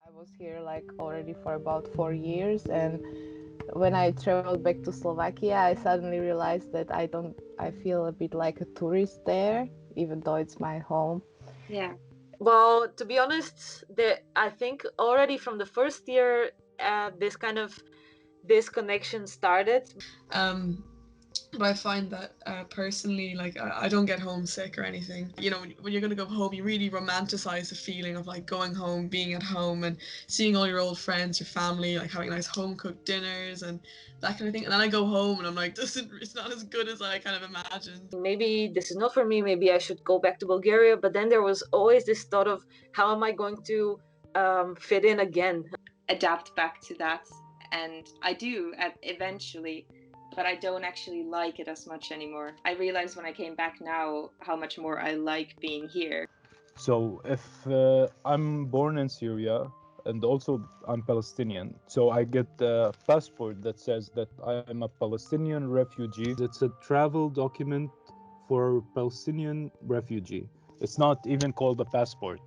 I was here like already for about 4 years, and when I traveled back to Slovakia, I suddenly realized that I feel a bit like a tourist there, even though it's my home. Yeah. Well, to be honest, I think already from the first year, this kind of disconnection started. Um, but I find that personally, like I don't get homesick or anything. You know, when you're gonna go home, you really romanticize the feeling of like going home, being at home, and seeing all your old friends, your family, like having nice home cooked dinners and that kind of thing. And then I go home and I'm like, it's not as good as I kind of imagined. Maybe this is not for me. Maybe I should go back to Bulgaria. But then there was always this thought of how am I going to fit in again? Adapt back to that, and I do eventually, but I don't actually like it as much anymore. I realized when I came back now how much more I like being here. So if I'm born in Syria and also I'm Palestinian, so I get a passport that says that I'm a Palestinian refugee. It's a travel document for Palestinian refugee. It's not even called a passport.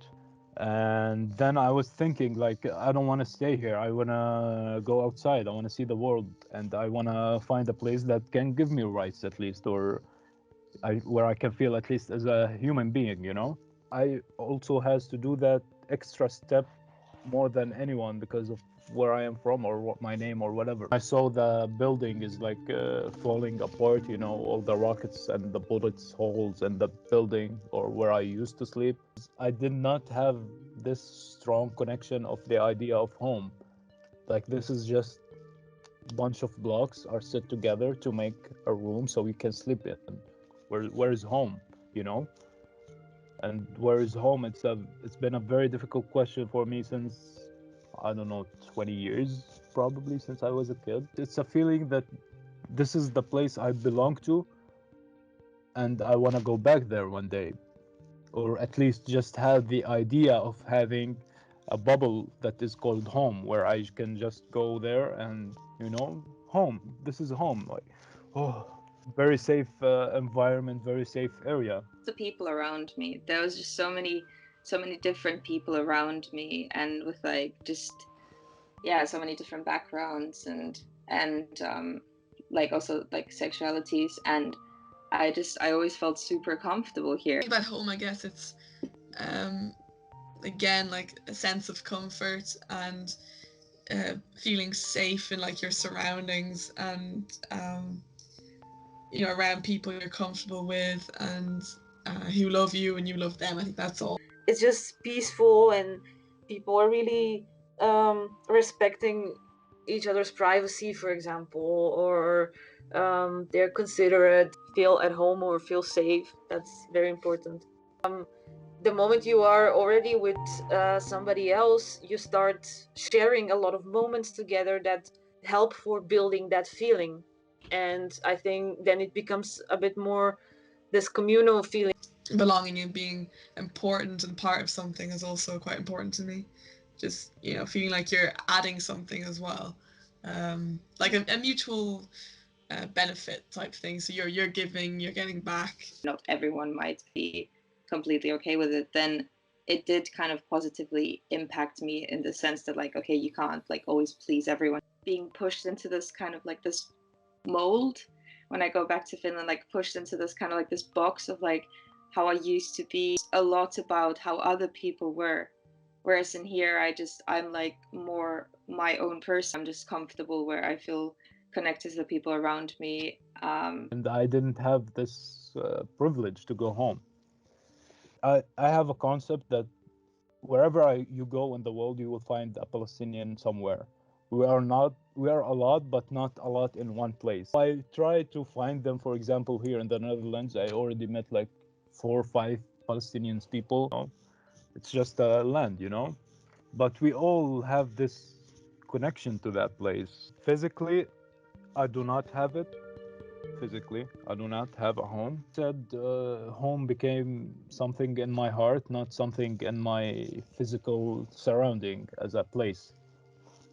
And then I was thinking, like, I don't want to stay here. I want to go outside. I want to see the world, and I want to find a place that can give me rights at least, or where I can feel at least as a human being, you know? I also has to do that extra step more than anyone because of where I am from or what my name or whatever. I saw the building is like falling apart, you know, all the rockets and the bullets holes in the building or where I used to sleep. I did not have this strong connection of the idea of home. Like this is just a bunch of blocks are set together to make a room so we can sleep in. Where is home, you know? And where is home? It's been a very difficult question for me since I don't know 20 years probably since I was a kid. It's a feeling that this is the place I belong to and I want to go back there one day, or at least just have the idea of having a bubble that is called home where I can just go there and you know home, this is home, like oh, very safe environment, very safe area. The people around me, there was just so many different people around me, and with like just yeah, so many different backgrounds and like also like sexualities, and I always felt super comfortable here. About home, I guess it's um, again like a sense of comfort and feeling safe in like your surroundings and you know, around people you're comfortable with and who love you and you love them. I think that's all. It's just peaceful, and people are really respecting each other's privacy, for example, or they're considerate, feel at home or feel safe. That's very important. The moment you are already with somebody else, you start sharing a lot of moments together that help for building that feeling. And I think then it becomes a bit more this communal feeling. Belonging and being important and part of something is also quite important to me. Just, you know, feeling like you're adding something as well. Like a mutual benefit type thing. So you're giving, you're getting back. Not everyone might be completely okay with it. Then it did kind of positively impact me in the sense that like, okay, you can't like always please everyone. Being pushed into this kind of like this mold when I go back to Finland, like pushed into this kind of like this box of like how I used to be, a lot about how other people were. Whereas in here, I'm like more my own person. I'm just comfortable where I feel connected to the people around me. And I didn't have this privilege to go home. I have a concept that wherever you go in the world, you will find a Palestinian somewhere. We are a lot, but not a lot in one place. I try to find them, for example, here in the Netherlands, I already met like 4 or 5 Palestinian people. You know? It's just a land, you know? But we all have this connection to that place. Physically, I do not have it. Physically, I do not have a home. Said home became something in my heart, not something in my physical surrounding as a place.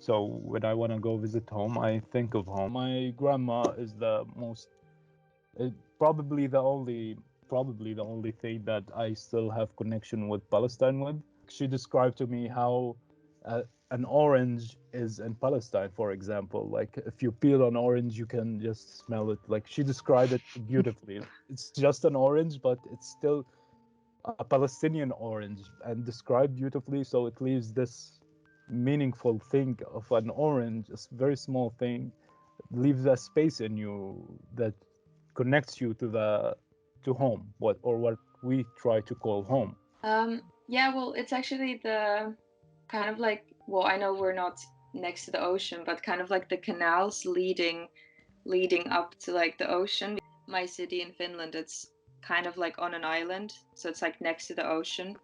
So when I want to go visit home, I think of home. My grandma is the most, uh, probably the only thing that I still have connection with Palestine with. She described to me how an orange is in Palestine, for example. Like if you peel an orange, you can just smell it. Like she described it beautifully. It's just an orange, but it's still a Palestinian orange and described beautifully. So it leaves this meaningful thing of an orange, a very small thing, leaves a space in you that connects you to the to home, what we try to call home. Yeah, well, it's actually the kind of like, well, I know we're not next to the ocean, but kind of like the canals leading up to like the ocean. My city in Finland, it's kind of like on an island, so it's like next to the ocean.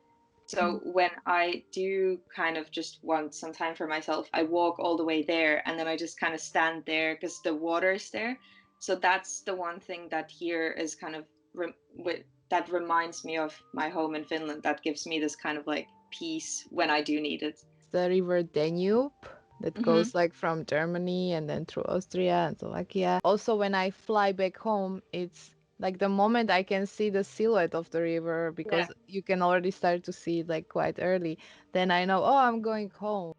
So when I do kind of just want some time for myself, I walk all the way there and then I just kind of stand there because the water is there. So that's the one thing that here is kind of that reminds me of my home in Finland. That gives me this kind of like peace when I do need it. The river Danube that Mm-hmm. goes like from Germany and then through Austria and Slovakia. Also, when I fly back home, it's like the moment I can see the silhouette of the river Yeah. because you can already start to see it like quite early, then I know, oh, I'm going home.